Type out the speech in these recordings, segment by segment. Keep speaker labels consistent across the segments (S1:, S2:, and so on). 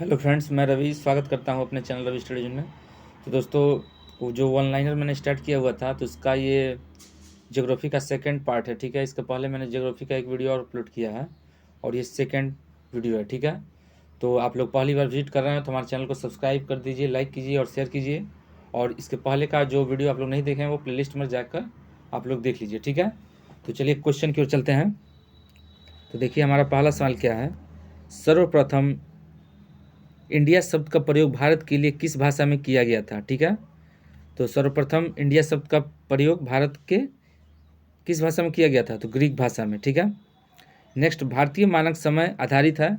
S1: Hello friends, मैं रवि स्वागत करता हूं अपने चैनल रवि स्टडी में। तो दोस्तों, वो जो वन लाइनर मैंने स्टार्ट किया हुआ था तो उसका ये ज्योग्राफी का सेकंड पार्ट है। ठीक है, इसके पहले मैंने ज्योग्राफी का एक वीडियो और अपलोड किया है और ये सेकंड वीडियो है। ठीक है, तो आप लोग पहली बार विजिट कर रहे हैं तो हमारे चैनल को सब्सक्राइब कर दीजिए, लाइक कीजिए और शेयर कीजिए। और इसके पहले का जो वीडियो आप लोग नहीं देखे हैं वो प्लेलिस्ट में जाकर आप लोग देख लीजिए। ठीक है, तो चलिए क्वेश्चन की ओर चलते हैं। तो देखिए, हमारा पहला सवाल क्या है। सर्वप्रथम इंडिया शब्द का प्रयोग भारत के लिए किस भाषा में किया गया था। ठीक है, तो सर्वप्रथम इंडिया शब्द का प्रयोग भारत के किस भाषा में किया गया था, तो ग्रीक भाषा में। ठीक है, नेक्स्ट, भारतीय मानक समय आधारित है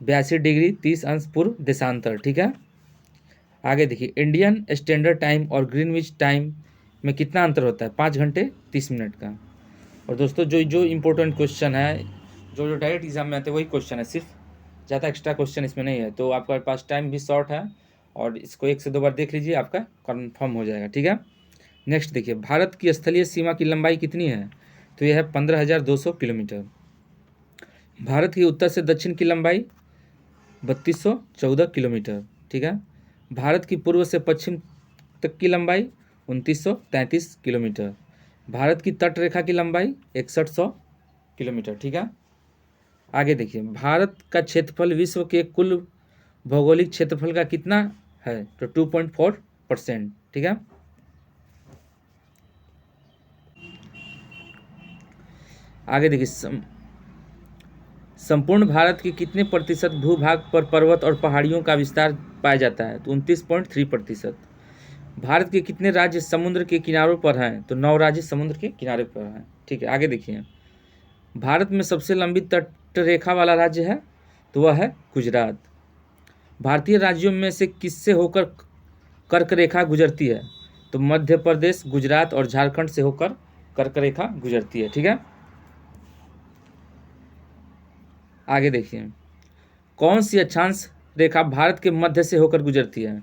S1: 82 डिग्री 30 अंश पूर्व देशांतर। ठीक है, आगे देखिए, इंडियन स्टैंडर्ड टाइम और ग्रीनविच टाइम में कितना अंतर होता है, 5 घंटे 30 मिनट का। और दोस्तों, जो जो इम्पोर्टेंट क्वेश्चन है, जो जो डायरेक्ट एग्जाम में आते हैं वही क्वेश्चन है, सिर्फ ज़्यादा एक्स्ट्रा क्वेश्चन इसमें नहीं है। तो आपके पास टाइम भी शॉर्ट है और इसको 1 से 2 बार देख लीजिए, आपका कन्फर्म हो जाएगा। ठीक है, नेक्स्ट देखिए, भारत की स्थलीय सीमा की लंबाई कितनी है, तो यह है 15,200 किलोमीटर। भारत की उत्तर से दक्षिण की लंबाई 3214 किलोमीटर। ठीक है, भारत की पूर्व से पश्चिम तक की लंबाई 2933 किलोमीटर। भारत की तट रेखा की लंबाई 6100 किलोमीटर। ठीक है, आगे देखिए, भारत का क्षेत्रफल विश्व के कुल भौगोलिक क्षेत्रफल का कितना है, तो 2.4%। ठीक है, आगे देखिए, संपूर्ण भारत के कितने प्रतिशत भूभाग पर पर्वत और पहाड़ियों का विस्तार पाया जाता है, तो 29.3%। भारत के कितने राज्य समुद्र के किनारों पर हैं, तो 9 राज्य समुद्र के किनारे पर हैं। ठीक है, आगे देखिए, भारत में सबसे लंबी तट रेखा वाला राज्य है, तो वह है गुजरात। भारतीय राज्यों में से किससे होकर कर्क रेखा गुजरती है, तो मध्य प्रदेश, गुजरात और झारखंड से होकर कर्क रेखा गुजरती है। ठीक है, आगे देखिए, कौन सी अक्षांश रेखा भारत के मध्य से होकर गुजरती है,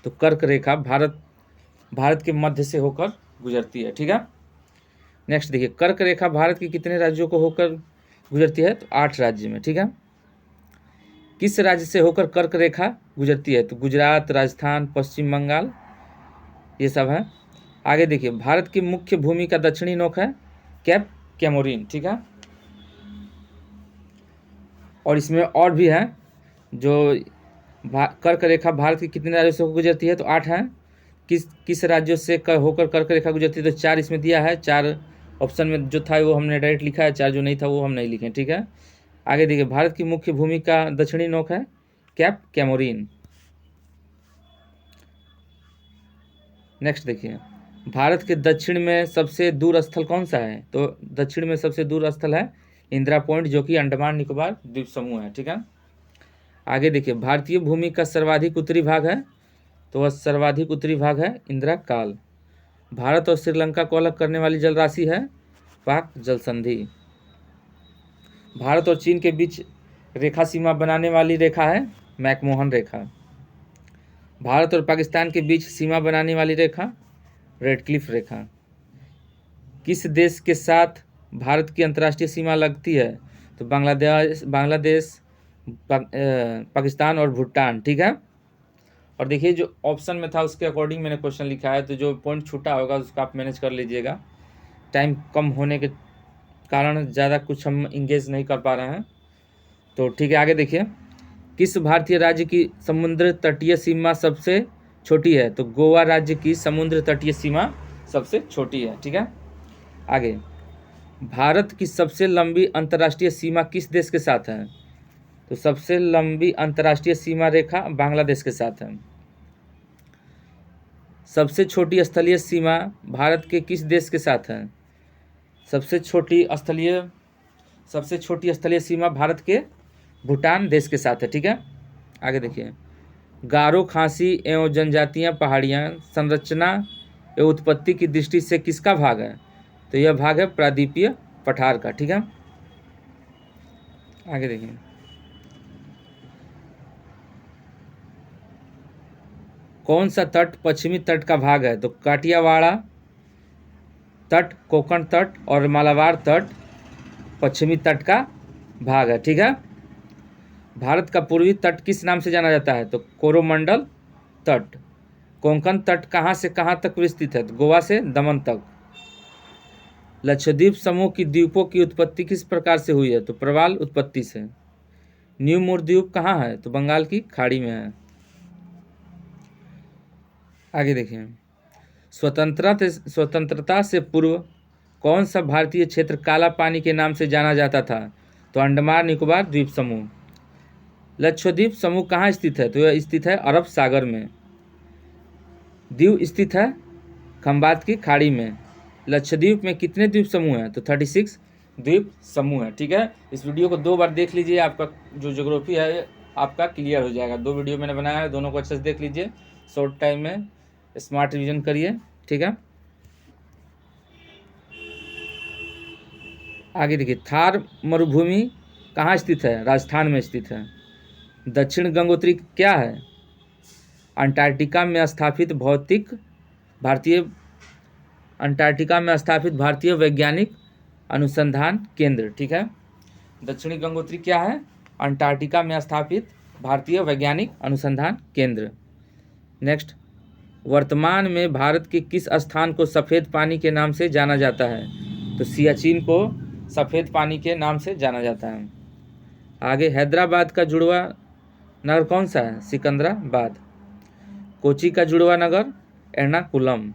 S1: तो कर्क रेखा भारत के मध्य से होकर गुजरती है। ठीक है, नेक्स्ट देखिए, कर्क रेखा भारत के कितने राज्यों को होकर गुजरती है, तो 8 राज्य में। ठीक है, किस राज्य से होकर कर्क रेखा गुजरती है, तो गुजरात, राजस्थान, पश्चिम बंगाल, ये सब है। आगे देखिए, भारत की मुख्य भूमि का दक्षिणी नोक है कैप कैमोरीन। ठीक है, और इसमें और भी है, जो कर्क रेखा भारत के कितने राज्यों से होकर गुजरती है, तो 8 है। किस किस राज्यों से होकर कर्क रेखा गुजरती है, तो 4 इसमें दिया है। 4 ऑप्शन में जो था वो हमने डायरेक्ट लिखा है, 4 जो नहीं था वो हम नहीं लिखे। ठीक है, आगे देखिए, भारत की मुख्य भूमि का दक्षिणी नोक है कैप कैमोरीन। नेक्स्ट देखिए, भारत के दक्षिण में सबसे दूर स्थल कौन सा है, तो दक्षिण में सबसे दूर स्थल है इंदिरा पॉइंट, जो कि अंडमान निकोबार द्वीप समूह है। ठीक है, आगे देखिए, भारतीय भूमि का सर्वाधिक उत्तरी भाग है, तो वह सर्वाधिक उत्तरी भाग है इंदिरा काल। भारत और श्रीलंका को अलग करने वाली जल राशि है पाक जल संधि। भारत और चीन के बीच रेखा सीमा बनाने वाली रेखा है मैकमोहन रेखा। भारत और पाकिस्तान के बीच सीमा बनाने वाली रेखा रेडक्लिफ रेखा। किस देश के साथ भारत की अंतर्राष्ट्रीय सीमा लगती है, तो बांग्लादेश, पाकिस्तान और भूटान। ठीक है, और देखिए, जो ऑप्शन में था उसके अकॉर्डिंग मैंने क्वेश्चन लिखा है, तो जो पॉइंट छूटा होगा उसका आप मैनेज कर लीजिएगा। टाइम कम होने के कारण ज़्यादा कुछ हम इंगेज नहीं कर पा रहे हैं, तो ठीक है। आगे देखिए, किस भारतीय राज्य की समुद्र तटीय सीमा सबसे छोटी है, तो गोवा राज्य की समुद्र तटीय सीमा सबसे छोटी है। ठीक है, आगे, भारत की सबसे लंबी अंतर्राष्ट्रीय सीमा किस देश के साथ है, तो सबसे लंबी अंतर्राष्ट्रीय सीमा रेखा बांग्लादेश के साथ है। सबसे छोटी स्थलीय सीमा भारत के किस देश के साथ है, सबसे छोटी स्थलीय सीमा भारत के भूटान देश के साथ है। ठीक है, आगे देखिए, गारो खासी एवं जनजातियां पहाड़ियां संरचना एवं उत्पत्ति की दृष्टि से किसका भाग है, तो यह भाग है प्रायद्वीपीय पठार का। ठीक है, आगे देखिए, कौन सा तट पश्चिमी तट का भाग है, तो काठियावाड़ तट, कोंकण तट और मालाबार तट पश्चिमी तट का भाग है। ठीक है, भारत का पूर्वी तट किस नाम से जाना जाता है? तो कोरोमंडल तट। कोंकण तट कहाँ से कहाँ तक विस्तृत है? तो गोवा से दमन तक। लक्षद्वीप समूह की द्वीपों की उत्पत्ति किस प्रकार से हुई है? तो प्रवाल उत्पत्ति से। न्यू मूर द्वीप कहाँ है? तो बंगाल की खाड़ी में है। आगे देखिए, स्वतंत्रता से पूर्व कौन सा भारतीय क्षेत्र काला पानी के नाम से जाना जाता था? तो अंडमान निकोबार द्वीप समूह। लक्षद्वीप समूह कहाँ स्थित है? तो यह स्थित है अरब सागर में। दीव स्थित है खंबात की खाड़ी में। लक्षद्वीप में कितने द्वीप समूह हैं? तो 36 द्वीप समूह है। ठीक है, इस वीडियो को 2 बार देख लीजिए, आपका जो ज्योग्राफी है आपका क्लियर हो जाएगा। 2 वीडियो मैंने बनाया है, दोनों को अच्छे से देख लीजिए, शॉर्ट टाइम में स्मार्ट रिवीजन करिए। ठीक है, आगे देखिए, थार मरुभूमि कहाँ स्थित है? राजस्थान में स्थित है। दक्षिण गंगोत्री क्या है? अंटार्कटिका में स्थापित भारतीय वैज्ञानिक अनुसंधान केंद्र। ठीक है, दक्षिणी गंगोत्री क्या है? अंटार्कटिका में स्थापित भारतीय वैज्ञानिक अनुसंधान केंद्र। नेक्स्ट, वर्तमान में भारत के किस स्थान को सफ़ेद पानी के नाम से जाना जाता है? तो सियाचिन को सफ़ेद पानी के नाम से जाना जाता है। आगे, हैदराबाद का जुड़वा नगर कौन सा है? सिकंदराबाद। कोची का जुड़वा नगर एर्नाकुलम।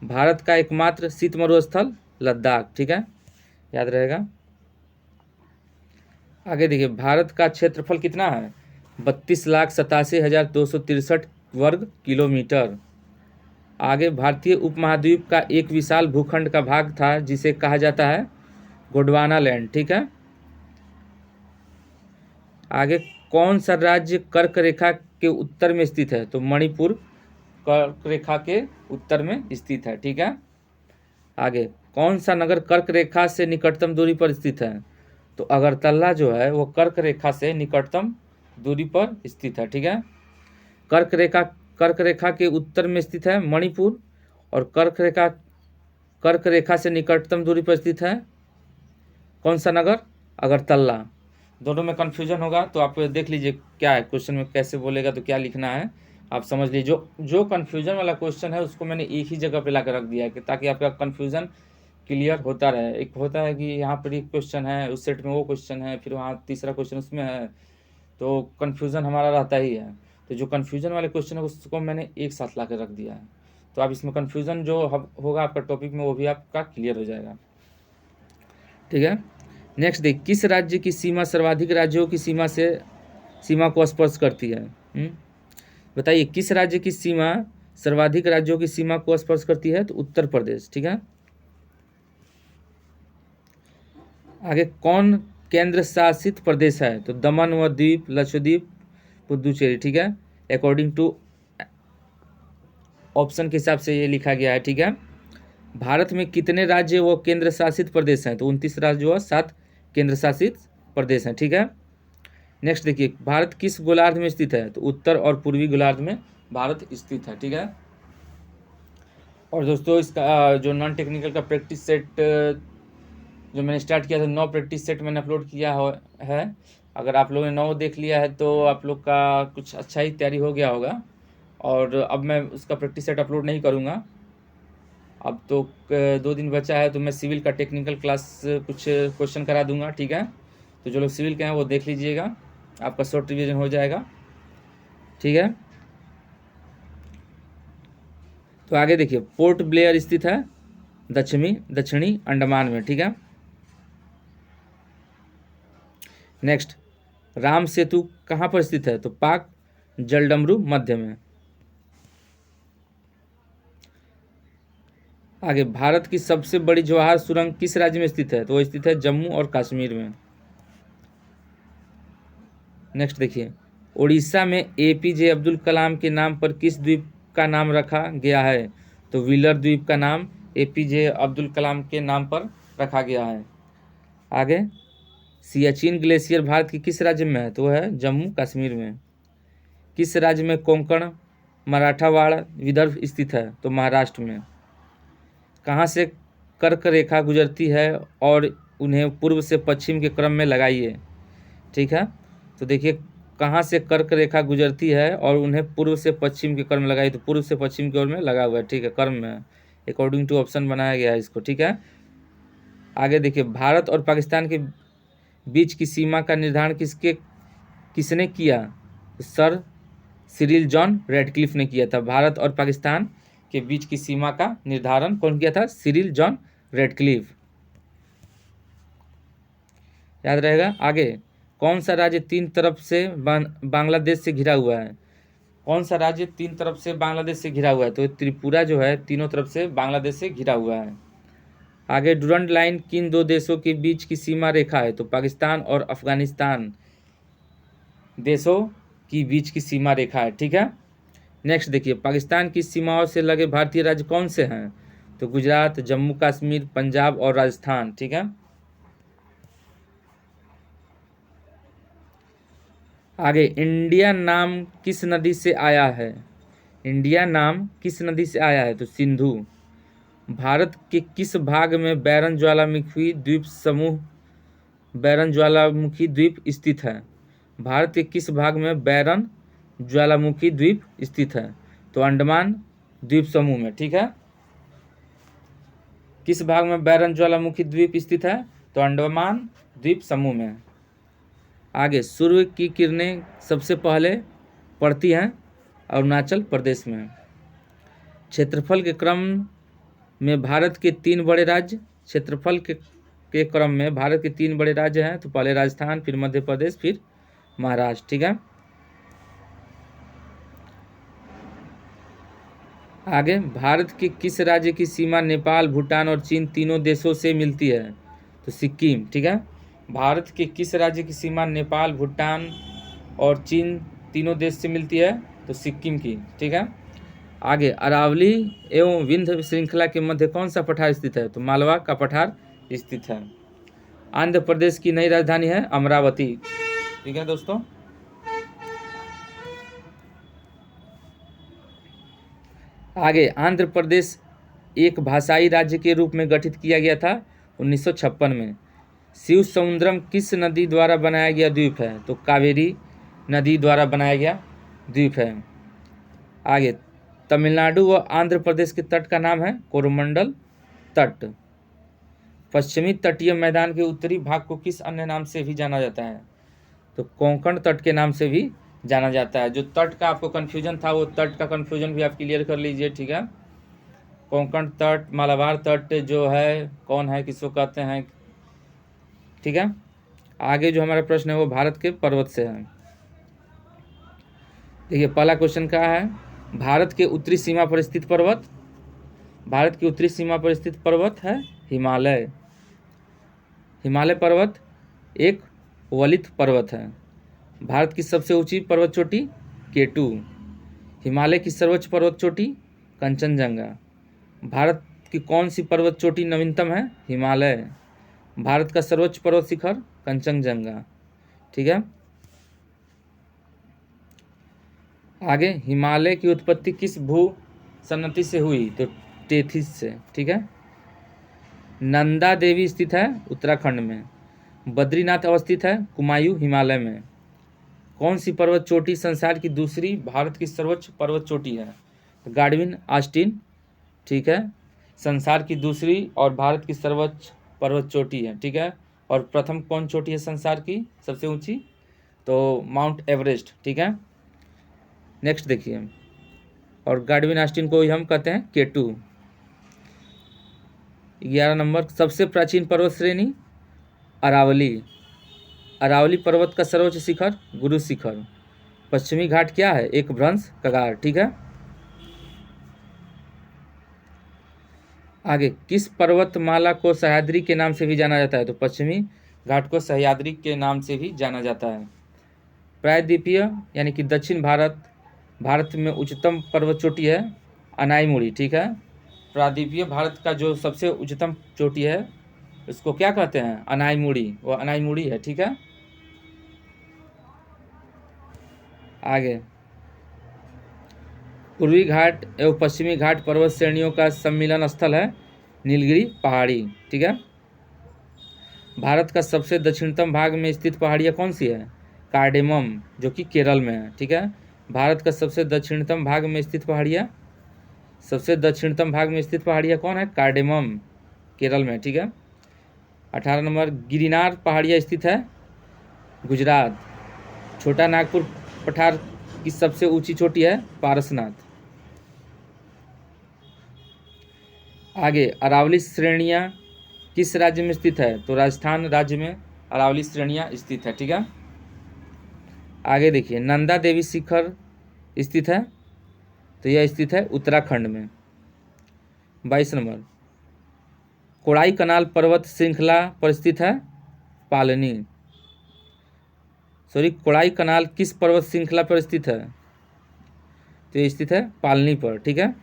S1: भारत का एकमात्र शीत मरुस्थल लद्दाख। ठीक है, याद रहेगा। आगे देखिए, भारत का क्षेत्रफल कितना है? 32,87,263 वर्ग किलोमीटर। आगे, भारतीय उपमहाद्वीप का एक विशाल भूखंड का भाग था जिसे कहा जाता है गोंडवाना लैंड। ठीक है, आगे, कौन सा राज्य कर्क रेखा के उत्तर में स्थित है? तो मणिपुर कर्क रेखा के उत्तर में स्थित है। ठीक है, आगे, कौन सा नगर कर्क रेखा से निकटतम दूरी पर स्थित है? तो अगरतला जो है वो कर्क रेखा से निकटतम दूरी पर स्थित है। ठीक है, कर्क रेखा के उत्तर में स्थित है मणिपुर, और कर्क रेखा से निकटतम दूरी पर स्थित है कौन सा नगर? अगरतला। दोनों में कन्फ्यूजन होगा तो आप देख लीजिए क्या है क्वेश्चन में, कैसे बोलेगा तो क्या लिखना है आप समझ लीजिए। जो कन्फ्यूजन वाला क्वेश्चन है उसको मैंने एक ही जगह पे ला कर रख दिया है कि ताकि आपका कन्फ्यूजन क्लियर होता रहे। एक होता है कि यहाँ पर एक क्वेश्चन है, उस सेट में वो क्वेश्चन है, फिर वहाँ तीसरा क्वेश्चन उसमें है, तो कन्फ्यूज़न हमारा रहता ही है। तो जो कन्फ्यूज़न वाले क्वेश्चन है उसको मैंने एक साथ ला कर रख दिया है, तो आप इसमें कन्फ्यूज़न जो होगा आपका टॉपिक में वो भी आपका क्लियर हो जाएगा। ठीक है, नेक्स्ट देख, किस राज्य की सीमा सर्वाधिक राज्यों की सीमा को स्पर्श करती है? बताइए, किस राज्य की सीमा सर्वाधिक राज्यों की सीमा को स्पर्श करती है? तो उत्तर प्रदेश। ठीक है, आगे, कौन केंद्र शासित प्रदेश है? तो दमन व द्वीप, लक्षद्वीप, पुदुचेरी। ठीक है, अकॉर्डिंग टू ऑप्शन के हिसाब से ये लिखा गया है। ठीक है, भारत में कितने राज्य व केंद्र शासित प्रदेश हैं? तो 29 राज्य व 7 केंद्र शासित प्रदेश हैं। ठीक है, नेक्स्ट देखिए, भारत किस गोलार्ध में स्थित है? तो उत्तर और पूर्वी गोलार्ध में भारत स्थित है। ठीक है, और दोस्तों इसका जो नॉन टेक्निकल का प्रैक्टिस सेट जो मैंने स्टार्ट किया था, 9 प्रैक्टिस सेट मैंने अपलोड किया है। अगर आप लोगों ने 9 देख लिया है तो आप लोग का कुछ अच्छा ही तैयारी हो गया होगा। और अब मैं उसका प्रैक्टिस सेट अपलोड नहीं करूँगा, अब तो 2 दिन बचा है, तो मैं सिविल का टेक्निकल क्लास कुछ क्वेश्चन करा दूंगा। ठीक है, तो जो लोग सिविल के हैं वो देख लीजिएगा, आपका शॉर्ट रिवीजन हो जाएगा। ठीक है, तो आगे देखिए, पोर्ट ब्लेयर स्थित है दक्षिणी अंडमान में। ठीक है, नेक्स्ट, राम सेतु कहाँ पर स्थित है? तो पाक जलडमरू मध्य में। आगे, भारत की सबसे बड़ी जवाहर सुरंग किस राज्य में स्थित है? तो वो स्थित है जम्मू और कश्मीर में। नेक्स्ट देखिए, उड़ीसा में एपीजे अब्दुल कलाम के नाम पर किस द्वीप का नाम रखा गया है? तो व्हीलर द्वीप का नाम एपीजे अब्दुल कलाम के नाम पर रखा गया है। आगे, सियाचिन ग्लेशियर भारत के किस राज्य में है? तो वह है जम्मू कश्मीर में। किस राज्य में कोंकण मराठावाड़ विदर्भ स्थित है? तो महाराष्ट्र में। कहाँ से कर्क रेखा गुजरती है और उन्हें पूर्व से पश्चिम के क्रम में लगाइए? ठीक है, तो देखिए, कहाँ से कर्क रेखा गुजरती है और उन्हें पूर्व से पश्चिम की कर्म लगाई? तो पूर्व से पश्चिम की ओर में लगा हुआ है, ठीक है, कर्म में अकॉर्डिंग टू ऑप्शन बनाया गया है इसको, ठीक है। आगे देखिए, भारत और पाकिस्तान के बीच की सीमा का निर्धारण किसने किया? तो सर सिरिल जॉन रेडक्लिफ ने किया था। भारत और पाकिस्तान के बीच की सीमा का निर्धारण कौन किया था? सिरिल जॉन रेडक्लिफ, याद रहेगा। आगे, कौन सा राज्य तीन तरफ से बांग्लादेश से घिरा हुआ है? कौन सा राज्य तीन तरफ से बांग्लादेश से घिरा हुआ है? तो त्रिपुरा जो है तीनों तरफ से बांग्लादेश से घिरा हुआ है। आगे, डुरंड लाइन किन दो देशों के बीच की सीमा रेखा है? तो पाकिस्तान और अफगानिस्तान देशों की बीच की सीमा रेखा है, ठीक है। नेक्स्ट देखिए, पाकिस्तान की सीमाओं से लगे भारतीय राज्य कौन से हैं? तो गुजरात, जम्मू कश्मीर, पंजाब और राजस्थान, ठीक है। आगे, इंडिया नाम किस नदी से आया है? इंडिया नाम किस नदी से आया है? तो सिंधु। भारत के किस भाग में बैरन ज्वालामुखी द्वीप स्थित है? भारत के किस भाग में बैरन ज्वालामुखी द्वीप स्थित है? तो अंडमान द्वीप समूह में, ठीक है। किस भाग में बैरन ज्वालामुखी द्वीप स्थित है? तो अंडमान द्वीप समूह में। आगे, सूर्य की किरणें सबसे पहले पड़ती हैं अरुणाचल प्रदेश में। क्षेत्रफल के क्रम में भारत के तीन बड़े राज्य, क्षेत्रफल के क्रम में भारत के तीन बड़े राज्य हैं। तो पहले राजस्थान, फिर मध्य प्रदेश, फिर महाराष्ट्र, ठीक है। आगे, भारत के किस राज्य की सीमा नेपाल, भूटान और चीन तीनों देशों से मिलती है? तो सिक्किम, ठीक है। भारत के किस राज्य की सीमा नेपाल, भूटान और चीन तीनों देश से मिलती है? तो सिक्किम की, ठीक है। आगे, अरावली एवं विंध्य श्रृंखला के मध्य कौन सा पठार स्थित है? तो मालवा का पठार स्थित है। आंध्र प्रदेश की नई राजधानी है अमरावती, ठीक है दोस्तों। आगे, आंध्र प्रदेश एक भाषाई राज्य के रूप में गठित किया गया था 1956 में। शिव समुद्रम किस नदी द्वारा बनाया गया द्वीप है? तो कावेरी नदी द्वारा बनाया गया द्वीप है। आगे, तमिलनाडु व आंध्र प्रदेश के तट का नाम है कोरोमंडल तट। पश्चिमी तटीय मैदान के उत्तरी भाग को किस अन्य नाम से भी जाना जाता है? तो कोंकण तट के नाम से भी जाना जाता है। जो तट का आपको कन्फ्यूजन था वो तट का कन्फ्यूजन भी आप क्लियर कर लीजिए, ठीक है। कोंकण तट, मालाबार तट जो है कौन है, किसको कहते हैं, ठीक है। आगे जो हमारा प्रश्न है वो भारत के पर्वत से है। देखिए, पहला क्वेश्चन क्या है? भारत के उत्तरी सीमा पर स्थित पर्वत। भारत की उत्तरी सीमा पर स्थित पर्वत है हिमालय। हिमालय पर्वत एक वलित पर्वत है। भारत की सबसे ऊंची पर्वत चोटी K2। हिमालय की सर्वोच्च पर्वत चोटी कंचनजंगा। भारत की कौन सी पर्वत चोटी नवीनतम है? हिमालय। भारत का सर्वोच्च पर्वत शिखर कंचनजंगा, ठीक है। आगे, हिमालय की उत्पत्ति किस भू सन्नति से हुई? तो टेथिस से, ठीक है। नंदा देवी स्थित है उत्तराखंड में। बद्रीनाथ अवस्थित है कुमायूं हिमालय में। कौन सी पर्वत चोटी संसार की दूसरी भारत की सर्वोच्च पर्वत चोटी है? गाडविन आस्टीन, ठीक है, संसार की दूसरी और भारत की सर्वोच्च पर्वत चोटी है, ठीक है। और प्रथम कौन चोटी है संसार की सबसे ऊंची? तो माउंट एवरेस्ट, ठीक है। नेक्स्ट देखिए, और गाडविन आस्टीन को ही हम कहते हैं K2। 11 नंबर, सबसे प्राचीन पर्वत श्रेणी अरावली। अरावली पर्वत का सर्वोच्च शिखर गुरु शिखर। पश्चिमी घाट क्या है? एक भ्रंश कगार, ठीक है। आगे, किस पर्वतमाला को सह्याद्री के नाम से भी जाना जाता है? तो पश्चिमी घाट को सह्याद्री के नाम से भी जाना जाता है। प्रायद्वीपीय यानी कि दक्षिण भारत में उच्चतम पर्वत चोटी है अनाईमुड़ी, ठीक है। प्रायद्वीपीय भारत का जो सबसे उच्चतम चोटी है उसको क्या कहते हैं? अनाईमुड़ी, वो अनाईमुड़ी है, ठीक है। आगे, पूर्वी घाट एवं पश्चिमी घाट पर्वत श्रेणियों का सम्मिलन स्थल है नीलगिरी पहाड़ी, ठीक है। भारत का सबसे दक्षिणतम भाग में स्थित पहाड़ियाँ कौन सी है? कार्डेमम, जो कि केरल में है। ठीक है। भारत का सबसे दक्षिणतम भाग में स्थित पहाड़िया, सबसे दक्षिणतम भाग में स्थित पहाड़िया कौन है? कार्डेमम, केरल में। ठीक है। 18 नंबर, गिरनार पहाड़िया स्थित है गुजरात। छोटा नागपुर पठार की सबसे ऊंची चोटी है पारसनाथ। आगे, अरावली श्रेणियाँ किस राज्य में स्थित है? तो राजस्थान राज्य में अरावली श्रेणियाँ स्थित है। ठीक है। आगे देखिए, नंदा देवी शिखर स्थित है, तो यह स्थित है उत्तराखंड में। 22 नंबर, कोड़ाई कनाल पर्वत श्रृंखला पर स्थित है पालनी। सॉरी, कोड़ाई कनाल किस पर्वत श्रृंखला पर स्थित है? तो ये स्थित है पालनी पर। ठीक है।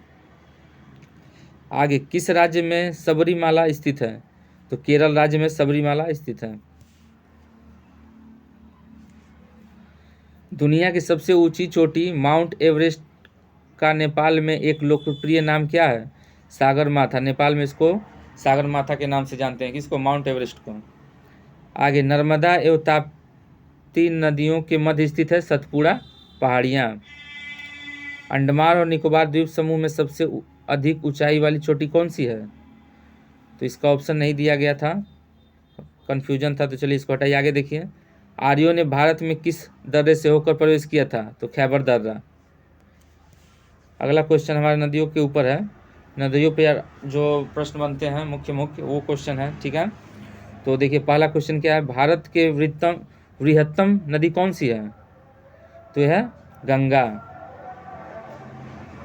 S1: आगे, किस राज्य में सबरीमाला स्थित है? तो केरल राज्य में सबरीमाला स्थित है। दुनिया की सबसे ऊंची चोटी माउंट एवरेस्ट का नेपाल में एक लोकप्रिय नाम क्या है? सागर माथा। नेपाल में इसको सागर माथा के नाम से जानते हैं, किसको? माउंट एवरेस्ट को। आगे, नर्मदा एवं ताप्ती नदियों के मध्य स्थित है सतपुड़ा पहाड़ियाँ। अंडमान और निकोबार द्वीप समूह में सबसे अधिक ऊंचाई वाली चोटी कौन सी है? तो इसका ऑप्शन नहीं दिया गया था, कन्फ्यूजन था, तो चलिए इसको हटाइए। आगे देखिए, आर्यों ने भारत में किस दर्रे से होकर प्रवेश किया था? तो खैबर दर्रा। अगला क्वेश्चन हमारे नदियों के ऊपर है। नदियों पे जो प्रश्न बनते हैं मुख्य वो क्वेश्चन है। ठीक है। तो देखिए, पहला क्वेश्चन क्या है? भारत के वृहत्तम नदी कौन सी है? तो यह है गंगा।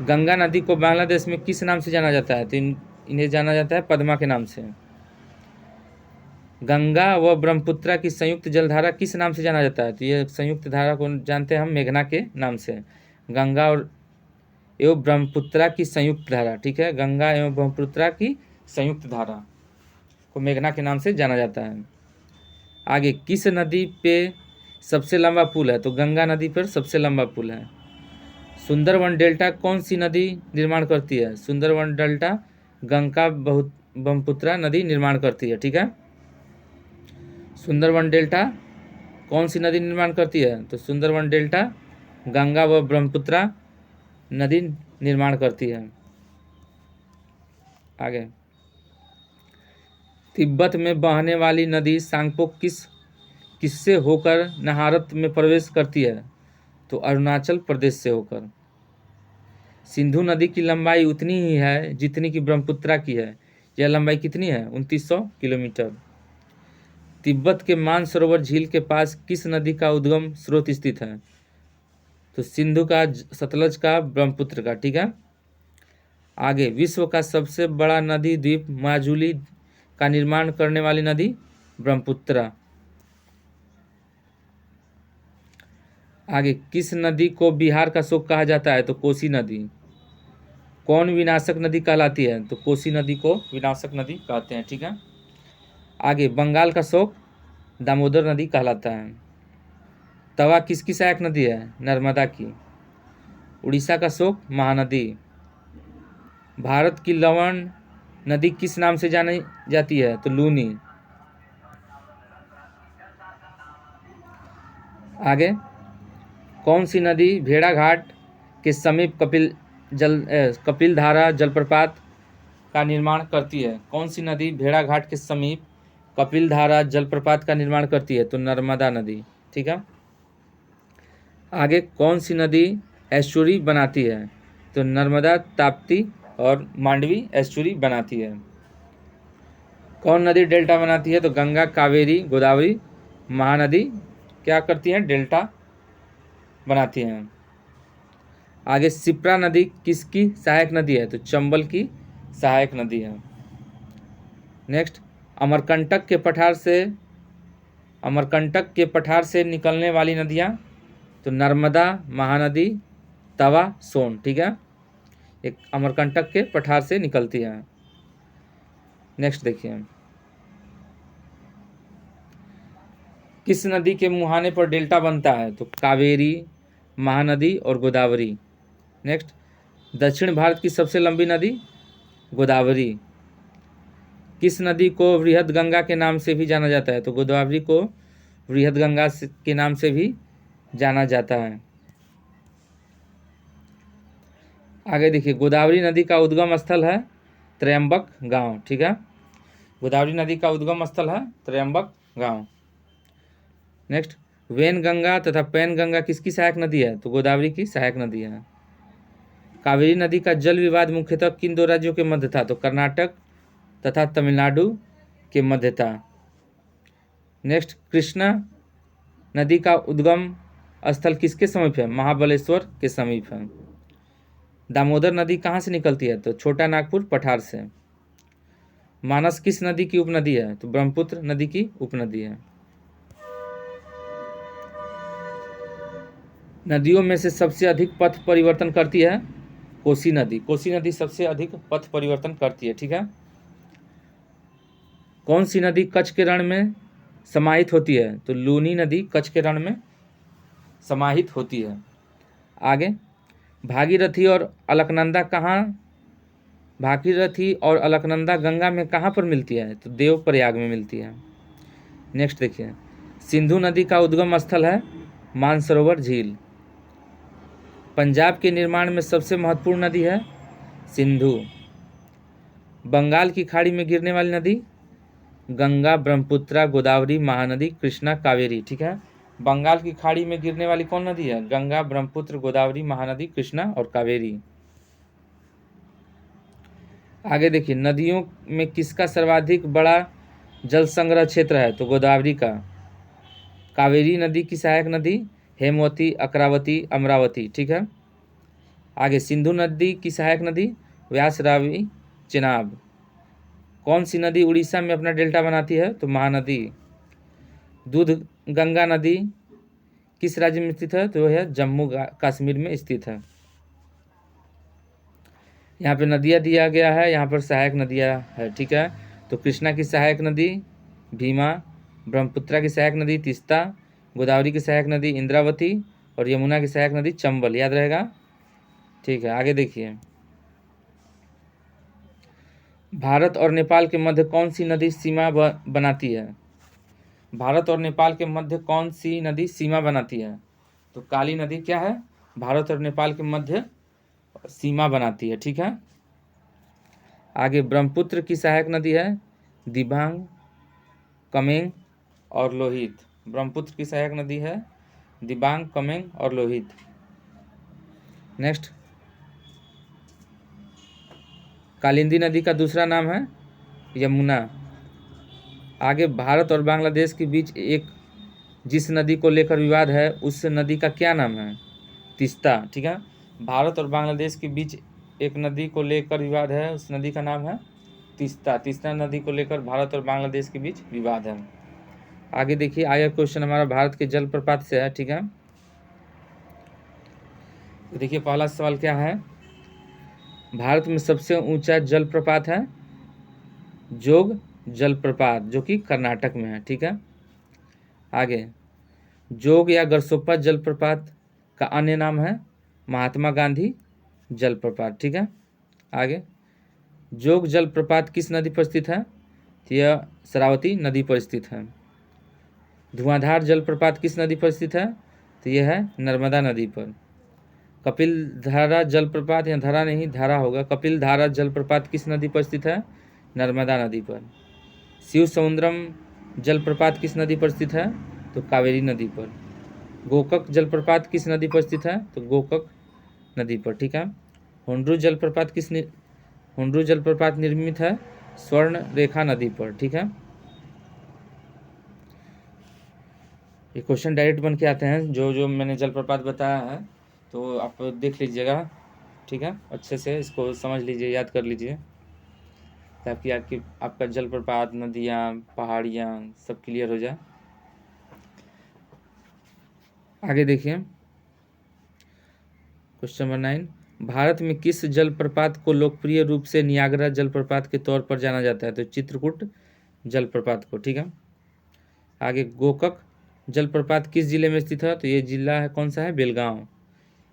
S1: गंगा नदी को बांग्लादेश में किस नाम से जाना जाता है? तो इन्हें जाना जाता है पद्मा के नाम से। गंगा व ब्रह्मपुत्रा की संयुक्त जलधारा किस नाम से जाना जाता है? तो ये संयुक्त धारा को जानते हैं हम मेघना के नाम से। गंगा और एवं ब्रह्मपुत्रा की संयुक्त धारा। ठीक है। गंगा एवं ब्रह्मपुत्रा की संयुक्त धारा को मेघना के नाम से जाना जाता है। आगे, किस नदी पे सबसे लंबा पुल है? तो गंगा नदी पर सबसे लंबा पुल है। सुंदरवन डेल्टा कौन सी नदी निर्माण करती है? सुंदरवन डेल्टा गंगा ब्रह्मपुत्रा नदी निर्माण करती है। ठीक है। सुंदरवन डेल्टा कौन सी नदी निर्माण करती है? तो सुंदरवन डेल्टा गंगा व ब्रह्मपुत्रा नदी निर्माण करती है। आगे, तिब्बत में बहने वाली नदी सांगपो किससे होकर नहारत में प्रवेश करती है? तो अरुणाचल प्रदेश से होकर। सिंधु नदी की लंबाई उतनी ही है जितनी कि ब्रह्मपुत्रा की है। यह लंबाई कितनी है? 2900 किलोमीटर। तिब्बत के मानसरोवर झील के पास किस नदी का उद्गम स्रोत स्थित है? तो सिंधु का, सतलज का, ब्रह्मपुत्र का। ठीक है। आगे, विश्व का सबसे बड़ा नदी द्वीप माजुली का निर्माण करने वाली नदी ब्रह्मपुत्र। आगे, किस नदी को बिहार का शोक कहा जाता है? तो कोसी नदी। कौन विनाशक नदी कहलाती है? तो कोसी नदी को विनाशक नदी कहते हैं। ठीक है। आगे, बंगाल का शोक दामोदर नदी कहलाता है। तवा किसकी सहायक नदी है? नर्मदा की। उड़ीसा का शोक महानदी। भारत की लवण नदी किस नाम से जानी जाती है? तो लूनी। आगे, कौन सी नदी भेड़ाघाट के समीप कपिल धारा जलप्रपात का निर्माण करती है? कौन सी नदी भेड़ाघाट के समीप कपिल धारा जलप्रपात का निर्माण करती है? तो नर्मदा नदी। ठीक है। आगे, कौन सी नदी एस्चुरी बनाती है? तो नर्मदा, ताप्ती और मांडवी एस्चुरी बनाती है। कौन नदी डेल्टा बनाती है? तो गंगा, कावेरी, गोदावरी, महानदी क्या करती हैं? डेल्टा बनाती हैं। आगे, शिप्रा नदी किसकी सहायक नदी है? तो चंबल की सहायक नदी है। नेक्स्ट, अमरकंटक के पठार से निकलने वाली नदियाँ? तो नर्मदा, महानदी, तवा, सोन। ठीक है। एक अमरकंटक के पठार से निकलती है। नेक्स्ट देखिए, किस नदी के मुहाने पर डेल्टा बनता है? तो कावेरी, महानदी और गोदावरी। नेक्स्ट, दक्षिण भारत की सबसे लंबी नदी गोदावरी। किस नदी को वृहद गंगा के नाम से भी जाना जाता है? तो गोदावरी को वृहद गंगा के नाम से भी जाना जाता है। आगे देखिए, गोदावरी नदी का उद्गम स्थल है त्रयंबक गांव। ठीक है, गोदावरी नदी का उद्गम स्थल है त्रयंबक गांव। नेक्स्ट, वेनगंगा तथा पैनगंगा किसकी सहायक नदी है? तो गोदावरी की सहायक नदी है। कावेरी नदी का जल विवाद मुख्यतः किन दो राज्यों के मध्य था? तो कर्नाटक तथा तमिलनाडु के मध्य था। नेक्स्ट, कृष्णा नदी का उद्गम स्थल किसके समीप है? महाबलेश्वर के समीप है। दामोदर नदी कहाँ से निकलती है? तो छोटा नागपुर पठार से। मानस किस नदी की उपनदी है? तो ब्रह्मपुत्र नदी की उपनदी है। नदियों में से सबसे अधिक पथ परिवर्तन करती है कोसी नदी। कोसी नदी सबसे अधिक पथ परिवर्तन करती है। ठीक है, कौन सी नदी कच्छ के रण में समाहित होती है? तो लूनी नदी कच्छ के रण में समाहित होती है। आगे, भागीरथी और अलकनंदा गंगा में कहाँ पर मिलती है? तो देवप्रयाग में मिलती है। नेक्स्ट देखिए, सिंधु नदी का उद्गम स्थल है मानसरोवर झील। पंजाब के निर्माण में सबसे महत्वपूर्ण नदी है सिंधु। बंगाल की खाड़ी में गिरने वाली नदी गंगा, ब्रह्मपुत्रा, गोदावरी, महानदी, कृष्णा, कावेरी। ठीक है, बंगाल की खाड़ी में गिरने वाली कौन नदी है? गंगा, ब्रह्मपुत्र, गोदावरी, महानदी, कृष्णा और कावेरी। आगे देखिए, नदियों में किसका सर्वाधिक बड़ा जल संग्रह क्षेत्र है? तो गोदावरी का। कावेरी नदी की सहायक नदी हेमवती, अकरावती, अमरावती। ठीक है, आगे, सिंधु नदी की सहायक नदी व्यास, रावी, चेनाब। कौन सी नदी उड़ीसा में अपना डेल्टा बनाती है? तो महानदी। दूध गंगा नदी किस राज्य में स्थित है? तो है जम्मू कश्मीर में स्थित है। यहाँ पे नदियाँ दिया गया है, यहाँ पर सहायक नदियाँ है। ठीक है, तो कृष्णा की सहायक नदी भीमा, ब्रह्मपुत्रा की सहायक नदी तीस्ता, गोदावरी की सहायक नदी इंद्रावती और यमुना की सहायक नदी चंबल। याद रहेगा। ठीक है, आगे देखिए, भारत और नेपाल के मध्य कौन सी नदी सीमा बनाती है? भारत और नेपाल के मध्य कौन सी नदी सीमा बनाती है? तो काली नदी क्या है? भारत और नेपाल के मध्य सीमा बनाती है। ठीक है, आगे, ब्रह्मपुत्र की सहायक नदी है दिबांग, कमेंग और लोहित। ब्रह्मपुत्र की सहायक नदी है दिबांग, कमेंग और लोहित। नेक्स्ट, कालिंदी नदी का दूसरा नाम है यमुना। आगे, भारत और बांग्लादेश के बीच एक जिस नदी को लेकर विवाद है उस नदी का क्या नाम है? तीस्ता। ठीक है, भारत और बांग्लादेश के बीच एक नदी को लेकर विवाद है, उस नदी का नाम है तीस्ता। तीस्ता नदी को लेकर भारत और बांग्लादेश के बीच विवाद है। आगे देखिए, आया क्वेश्चन हमारा भारत के जलप्रपात से है। ठीक है, तो देखिए पहला सवाल क्या है? भारत में सबसे ऊंचा जलप्रपात है जोग जलप्रपात, जो कि कर्नाटक में है। ठीक है, आगे, जोग या गरसोप्पा जलप्रपात का अन्य नाम है महात्मा गांधी जलप्रपात। ठीक है, आगे, जोग जलप्रपात किस नदी पर स्थित है? तो यह शरावती नदी पर स्थित है। धुआंधार जलप्रपात किस नदी पर स्थित है? तो यह है नर्मदा नदी पर। कपिल धारा जलप्रपात, या धारा नहीं धारा होगा, कपिल धारा जलप्रपात किस नदी पर स्थित है? नर्मदा नदी पर। शिव समुद्रम जलप्रपात किस नदी पर स्थित है? तो कावेरी नदी पर। गोकक जलप्रपात किस नदी पर स्थित है? तो गोकक नदी पर। ठीक है, हुंड्रू जलप्रपात निर्मित है स्वर्ण रेखा नदी पर। ठीक है, ये क्वेश्चन डायरेक्ट बन के आते हैं, जो जो मैंने जलप्रपात बताया है तो आप देख लीजिएगा। ठीक है, अच्छे से इसको समझ लीजिए, याद कर लीजिए, ताकि आपका जलप्रपात, नदियाँ, पहाड़ियाँ सब क्लियर हो जाए। आगे देखिए, क्वेश्चन नंबर 9, भारत में किस जलप्रपात को लोकप्रिय रूप से नियाग्रा जलप्रपात के तौर पर जाना जाता है? तो चित्रकूट जलप्रपात को। ठीक है, आगे, गोकक जलप्रपात किस जिले में स्थित है? तो ये जिला है कौन सा है? बेलगांव।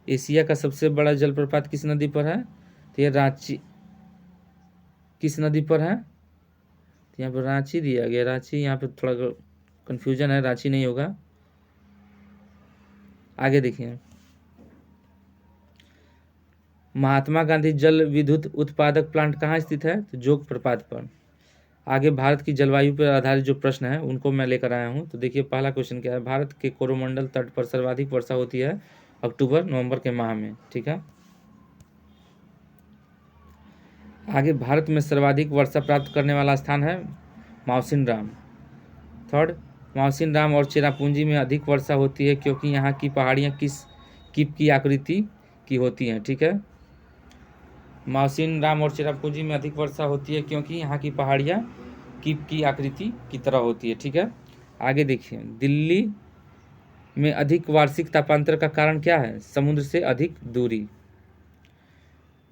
S1: एशिया का सबसे बड़ा जलप्रपात किस नदी पर है? तो ये रांची किस नदी पर है? तो यहाँ पर रांची दिया गया, रांची, यहाँ पर थोड़ा कन्फ्यूजन है, रांची नहीं होगा। आगे देखिए, महात्मा गांधी जल विद्युत उत्पादक प्लांट कहाँ स्थित है? तो जोग प्रपात पर। आगे भारत की जलवायु पर आधारित जो प्रश्न है उनको मैं लेकर आया हूँ। तो देखिए पहला क्वेश्चन क्या है, भारत के कोरोमंडल तट पर सर्वाधिक वर्षा होती है अक्टूबर नवंबर के माह में, ठीक है। आगे भारत में सर्वाधिक वर्षा प्राप्त करने वाला स्थान है माउसिनराम। थर्ड, माउसिनराम और चेरापूंजी में अधिक वर्षा होती है क्योंकि यहाँ की पहाड़ियाँ किस कीप की आकृति की होती हैं, ठीक है। माउसिनराम और चेरापूंजी में अधिक वर्षा होती है क्योंकि यहाँ की पहाड़ियाँ कीप की आकृति की तरह होती है, ठीक है। आगे देखिए, दिल्ली में अधिक वार्षिक तापांतर का कारण क्या है? समुद्र से अधिक दूरी।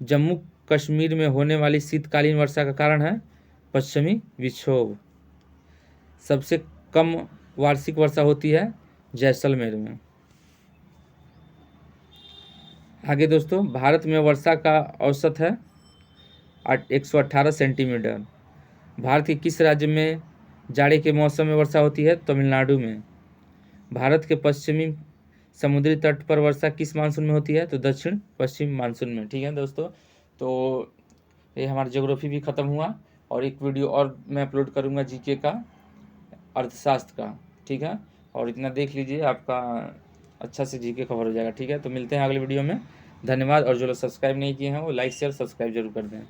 S1: जम्मू कश्मीर में होने वाली शीतकालीन वर्षा का कारण है पश्चिमी विक्षोभ। सबसे कम वार्षिक वर्षा होती है जैसलमेर में। आगे दोस्तों, भारत में वर्षा का औसत है 118 सेंटीमीटर। भारत के किस राज्य में जाड़े के मौसम में वर्षा होती है? तमिलनाडु में। भारत के पश्चिमी समुद्री तट पर वर्षा किस मानसून में होती है? तो दक्षिण पश्चिम मानसून में, ठीक है दोस्तों। तो ये हमारा ज्योग्राफी भी ख़त्म हुआ और एक वीडियो और मैं अपलोड करूँगा जीके का, अर्थशास्त्र का, ठीक है। और इतना देख लीजिए, आपका अच्छा से जीके कवर हो जाएगा, ठीक है। तो मिलते हैं अगले वीडियो में। धन्यवाद। और जो लोग सब्सक्राइब नहीं किए हैं वो लाइक शेयर सब्सक्राइब जरूर कर दें।